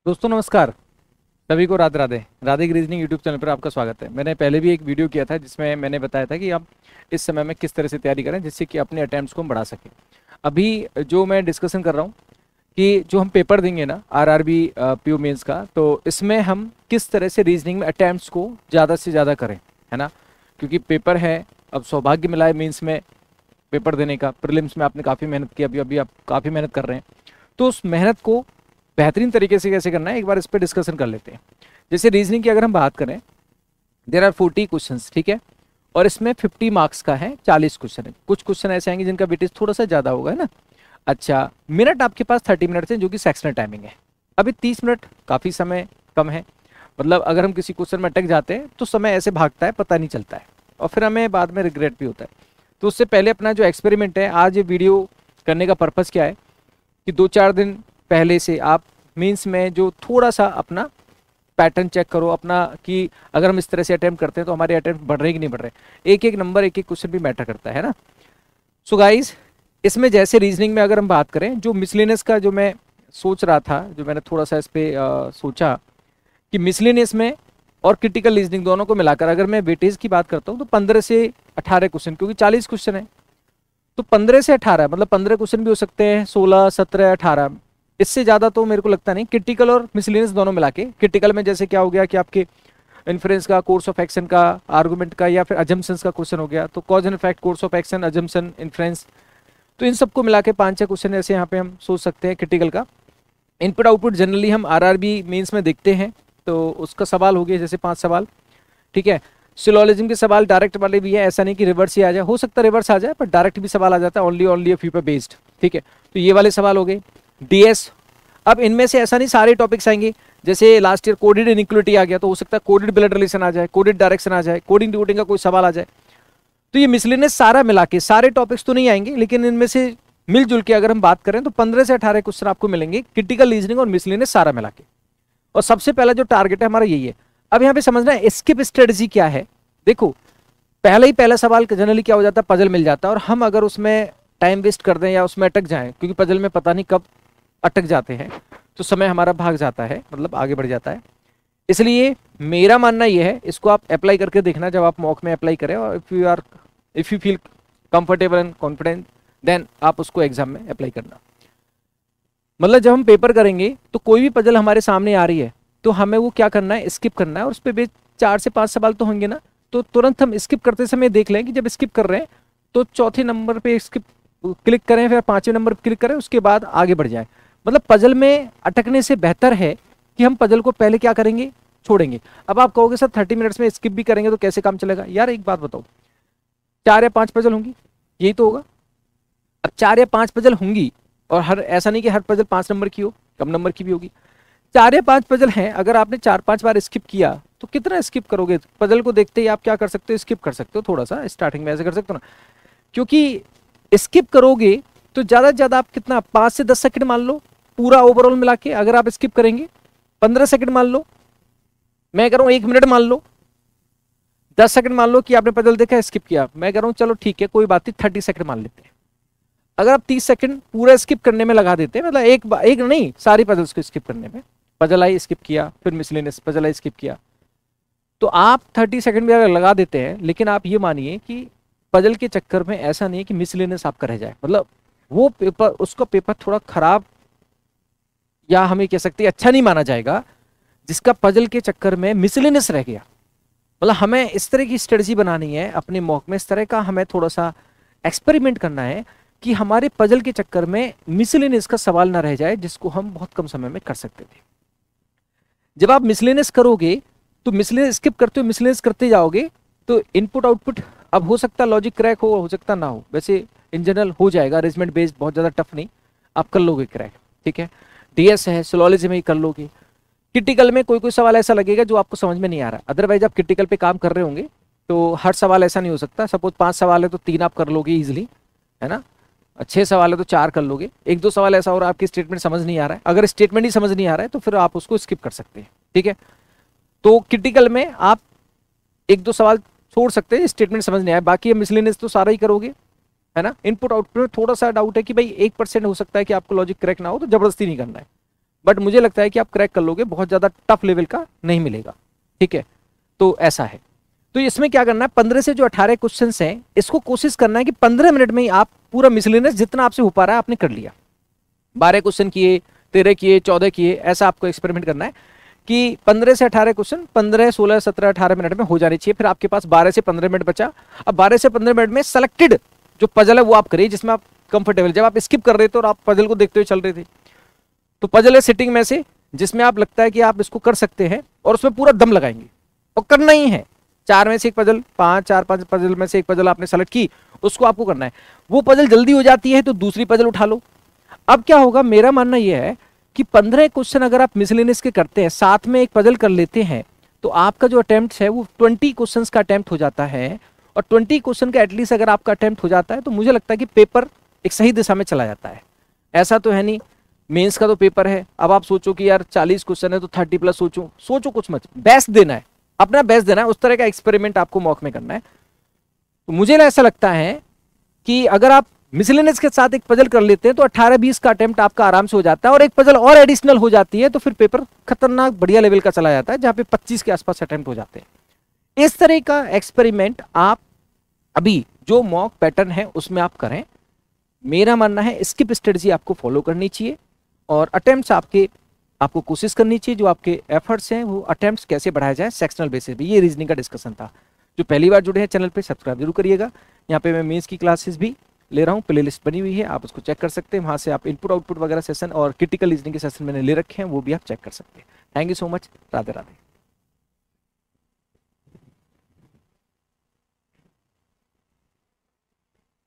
दोस्तों नमस्कार। सभी को Radhe Radhe. Radhe reasoning YouTube channel पर आपका स्वागत है। मैंने पहले भी एक वीडियो किया था जिसमें मैंने बताया था कि आप इस समय में किस तरह से तैयारी करें जिससे कि अपने अटैम्प्ट्स को हम बढ़ा सकें। अभी जो मैं डिस्कशन कर रहा हूँ कि जो हम पेपर देंगे ना आरआरबी पीओ मेंस का, तो इसमें हम किस तरह से रीजनिंग में अटैम्प्ट्स को ज़्यादा से ज़्यादा करें, है ना। क्योंकि पेपर है, अब सौभाग्य मिला है मेंस में पेपर देने का। प्रीलिम्स में आपने काफ़ी मेहनत की, अभी अभी आप काफ़ी मेहनत कर रहे हैं, तो उस मेहनत को बेहतरीन तरीके से कैसे करना है एक बार इस पर डिस्कशन कर लेते हैं। जैसे रीजनिंग की अगर हम बात करें, देर आर 40 क्वेश्चंस, ठीक है, और इसमें 50 मार्क्स का है, 40 क्वेश्चन है। कुछ क्वेश्चन ऐसे आएंगे जिनका वेटेज थोड़ा सा ज़्यादा होगा, है ना। अच्छा, मिनट आपके पास 30 मिनट है जो कि सेक्शनल टाइमिंग है। अभी 30 मिनट काफ़ी समय कम है, मतलब अगर हम किसी क्वेश्चन में अटक जाते हैं तो समय ऐसे भागता है, पता नहीं चलता है, और फिर हमें बाद में रिग्रेट भी होता है। तो उससे पहले अपना जो एक्सपेरिमेंट है, आज ये वीडियो करने का पर्पज़ क्या है कि 2-4 दिन पहले से आप मीन्स में जो थोड़ा सा अपना पैटर्न चेक करो अपना, कि अगर हम इस तरह से अटेम्प्ट करते हैं तो हमारे अटेम्प्ट बढ़ रहे कि नहीं बढ़ रहे। एक एक नंबर, एक एक क्वेश्चन भी मैटर करता है ना। सो गाइज, इसमें जैसे रीजनिंग में अगर हम बात करें, जो मिसलेनियस का जो मैं सोच रहा था, जो मैंने थोड़ा सा इस पर सोचा कि मिसलेनियस में और क्रिटिकल रीजनिंग दोनों को मिलाकर अगर मैं वेटेज की बात करता हूँ तो 15 से 18 क्वेश्चन, क्योंकि 40 क्वेश्चन है तो 15 से 18, मतलब 15 क्वेश्चन भी हो सकते हैं, 16, 17, 18, इससे ज़्यादा तो मेरे को लगता नहीं। क्रिटिकल और मिसलेनियस दोनों मिला के, क्रिटिकल में जैसे क्या हो गया कि आपके इन्फ्रेंस का, कोर्स ऑफ एक्शन का, आर्गुमेंट का, या फिर अजम्पशंस का क्वेश्चन हो गया, तो cause and effect, course of action, assumption, inference, तो इन सबको मिला के 5-6 क्वेश्चन ऐसे यहाँ पे हम सोच सकते हैं क्रिटिकल का। इनपुट आउटपुट जनरली हम आरआरबी मेंस में देखते हैं, तो उसका सवाल हो गया जैसे 5 सवाल, ठीक है। सिलोजिज्म के सवाल डायरेक्ट वाले भी है, ऐसा नहीं कि रिवर्स ही आ जाए, हो सकता है रिवर्स आ जाए, पर डायरेक्ट भी सवाल आ जाता है, ओनली फ्यू पे बेस्ड, ठीक है। तो ये वाले सवाल हो गए। डीएस, अब इनमें से ऐसा नहीं सारे टॉपिक्स आएंगे, जैसे लास्ट ईयर कोडेड इनइक्वालिटी आ गया तो हो सकता है कोडेड ब्लड रिलेशन आ जाए, कोडेड डायरेक्शन आ जाए, कोडिंग डिकोडिंग का कोई सवाल आ जाए। तो ये मिसलेनियस सारा मिला के सारे टॉपिक्स तो नहीं आएंगे, लेकिन इनमें से मिलजुल के अगर हम बात करें तो 15 से 18 क्वेश्चन आपको मिलेंगे क्रिटिकल रीजनिंग और मिसलेनियस सारा मिला के। और सबसे पहला जो टारगेट है हमारा यही है। अब यहाँ पे समझना है स्किप स्ट्रेटजी क्या है। देखो, पहला सवाल जनरली क्या हो जाता है, पजल मिल जाता है, और हम अगर उसमें टाइम वेस्ट कर दें या उसमें अटक जाएं, क्योंकि पजल में पता नहीं कब अटक जाते हैं, तो समय हमारा भाग जाता है, मतलब आगे बढ़ जाता है। इसलिए मेरा मानना यह है, इसको आप अप्लाई करके देखना जब आप मॉक में अप्लाई करें, और if you feel comfortable and confident then आप उसको एग्जाम में अप्लाई करना। मतलब जब हम पेपर करेंगे तो कोई भी पजल हमारे सामने आ रही है तो हमें वो क्या करना है, स्किप करना है, और उस पर 4 से 5 सवाल तो होंगे ना, तो तुरंत हम स्किप करते समय देख लें कि जब स्किप कर रहे हैं तो चौथे नंबर पे स्किप क्लिक करें, फिर 5वें नंबर पर क्लिक करें, उसके बाद आगे बढ़ जाए। मतलब पजल में अटकने से बेहतर है कि हम पजल को पहले क्या करेंगे, छोड़ेंगे। अब आप कहोगे सर 30 मिनट्स में स्किप भी करेंगे तो कैसे काम चलेगा। यार एक बात बताओ, 4 या 5 पजल होंगी, यही तो होगा। अब 4 या 5 पजल होंगी, और हर ऐसा नहीं कि हर पजल 5 नंबर की हो, कम नंबर की भी होगी। 4 या 5 पजल हैं, अगर आपने 4-5 बार स्किप किया तो कितना स्किप करोगे। पजल को देखते ही आप क्या कर सकते हो, स्किप कर सकते हो, थोड़ा सा स्टार्टिंग में ऐसे कर सकते हो ना। क्योंकि स्किप करोगे तो ज़्यादा से ज़्यादा आप कितना, 5 से 10 सेकंड मान लो पूरा ओवरऑल मिला के। अगर आप स्किप करेंगे 15 सेकंड मान लो, मैं कह रहा हूँ 1 मिनट मान लो, 10 सेकंड मान लो कि आपने पजल देखा स्किप किया, मैं कह रहा हूँ चलो ठीक है कोई बात नहीं, 30 सेकंड मान लेते हैं। अगर आप 30 सेकंड पूरा स्किप करने में लगा देते हैं, मतलब एक नहीं, सारी पजल्स को स्किप करने में, पजल आई स्किप किया, फिर मिसलेनियस पजल आई स्किप किया, तो आप 30 सेकंड भी अगर लगा देते हैं, लेकिन आप ये मानिए कि पजल के चक्कर में ऐसा नहीं है कि मिसलेनियस आपका रह जाए, मतलब वो पेपर, उसका पेपर थोड़ा खराब, या हमें कह सकते हैं अच्छा नहीं माना जाएगा जिसका पजल के चक्कर में मिसलेनियस रह गया। मतलब हमें इस तरह की स्ट्रेटजी बनानी है अपने मॉक में, इस तरह का हमें थोड़ा सा एक्सपेरिमेंट करना है कि हमारे पजल के चक्कर में मिसलेनियस का सवाल ना रह जाए, जिसको हम बहुत कम समय में कर सकते थे। जब आप मिसलेनियस करोगे तो मिसलेनियस स्किप करते हो, मिसलेनियस करते जाओगे, तो इनपुट आउटपुट, अब हो सकता है लॉजिक क्रैक हो सकता ना हो, वैसे इन जनरल हो जाएगा, अरेंजमेंट बेस्ड बहुत ज़्यादा टफ नहीं, आप कर लोगे क्रैक, ठीक है। डीएस है, सिलोजिज्म में ही कर लोगे। क्रिटिकल में कोई कोई सवाल ऐसा लगेगा जो आपको समझ में नहीं आ रहा, अदरवाइज आप क्रिटिकल पे काम कर रहे होंगे तो हर सवाल ऐसा नहीं हो सकता। सपोज 5 सवाल है तो 3 आप कर लोगे इजिली, है ना। 6 सवाल है तो 4 कर लोगे। 1-2 सवाल ऐसा हो रहा है आपकी स्टेटमेंट समझ नहीं आ रहा है, अगर स्टेटमेंट ही समझ नहीं आ रहा है तो फिर आप उसको स्किप कर सकते हैं, ठीक है। तो क्रिटिकल में आप 1-2 सवाल छोड़ सकते हैं, स्टेटमेंट समझ नहीं आया, बाकी मिसलेनियस तो सारा ही करोगे, है ना। इनपुट आउटपुट में थोड़ा सा डाउट है कि भाई 1% हो सकता है कि आपको लॉजिक करेक्ट ना हो, तो जबरदस्ती नहीं करना है। बट मुझे लगता है कि आप क्रैक कर लोगे, बहुत ज़्यादा टफ लेवल का नहीं मिलेगा, ठीक है। तो ऐसा है। तो इसमें क्या करना है, 15 से जो 18 क्वेश्चन हैं, इसको कोशिश करना है कि 15 मिनट में ही आप पूरा मिसलेनियस जितना आपसे हो पा रहा है आपने कर लिया। 12 क्वेश्चन किए, 13 किए, 14 किए, ऐसा आपको एक्सपेरिमेंट करना है कि 15 से 18 क्वेश्चन 15, 16, 17, 18 मिनट में हो जाने चाहिए। फिर आपके पास 12 से 15 मिनट बचा। अब 12 से 15 मिनट में सेलेक्टेड जो पजल है वो आप करिए जिसमें आप कंफर्टेबल, जब आप स्किप कर रहे थे और आप पजल को देखते हुए चल रहे थे, तो पजल है सिटिंग में से जिसमें आप लगता है कि आप इसको कर सकते हैं और उसमें पूरा दम लगाएंगे और करना ही है। 4 में से एक पजल, 4-5 पजल में से एक पजल आपने सेलेक्ट की, उसको आपको करना है। वो पजल जल्दी हो जाती है तो दूसरी पजल उठा लो। अब क्या होगा, मेरा मानना यह है कि 15 क्वेश्चन अगर आप मिसलेनियस के करते हैं, साथ में एक पजल कर लेते हैं, तो आपका जो अटेम्प्ट है वो 20 क्वेश्चन का अटेम्प्ट हो जाता है। और 20 क्वेश्चन का एटलीस्ट अगर आपका अटेम्प्ट हो जाता है तो मुझे लगता है कि पेपर एक सही दिशा में चला जाता है। ऐसा तो है नहीं, मेंस का तो पेपर है, अब आप सोचो कि यार 40 क्वेश्चन है तो 30 प्लस सोचो कुछ मत, बेस्ट देना है, अपना बेस्ट देना है। उस तरह का एक्सपेरिमेंट आपको मॉक में करना है। तो मुझे ऐसा लगता है कि अगर आप मिसलेनियस के साथ एक पजल कर लेते हैं तो 18-20 का अटेम्प्ट आपका आराम से हो जाता है, और एक पजल और एडिशनल हो जाती है तो फिर पेपर खतरनाक बढ़िया लेवल का चला जाता है, जहां पे 25 के आसपास अटेम्प्ट हो जाते हैं। इस तरह का एक्सपेरिमेंट आप अभी जो मॉक पैटर्न है उसमें आप करें। मेरा मानना है स्किप स्ट्रेटजी आपको फॉलो करनी चाहिए और अटेम्प्ट्स आपको कोशिश करनी चाहिए, जो आपके एफर्ट्स हैं वो अटेम्प्ट्स कैसे बढ़ाया जाए सेक्शनल बेसिस पे। ये रीजनिंग का डिस्कशन था। जो पहली बार जुड़े हैं चैनल पे सब्सक्राइब जरूर करिएगा। यहाँ पे मैं मेंस की क्लासेस भी ले रहा हूँ, प्लेलिस्ट बनी हुई है, आप उसको चेक कर सकते हैं। वहाँ से आप इनपुट आउटपुट वगैरह सेशन और क्रिटिकल रीजनिंग के सेशन मैंने ले रखे हैं, वो भी आप चेक कर सकते हैं। Thank you so much. Radhe Radhe.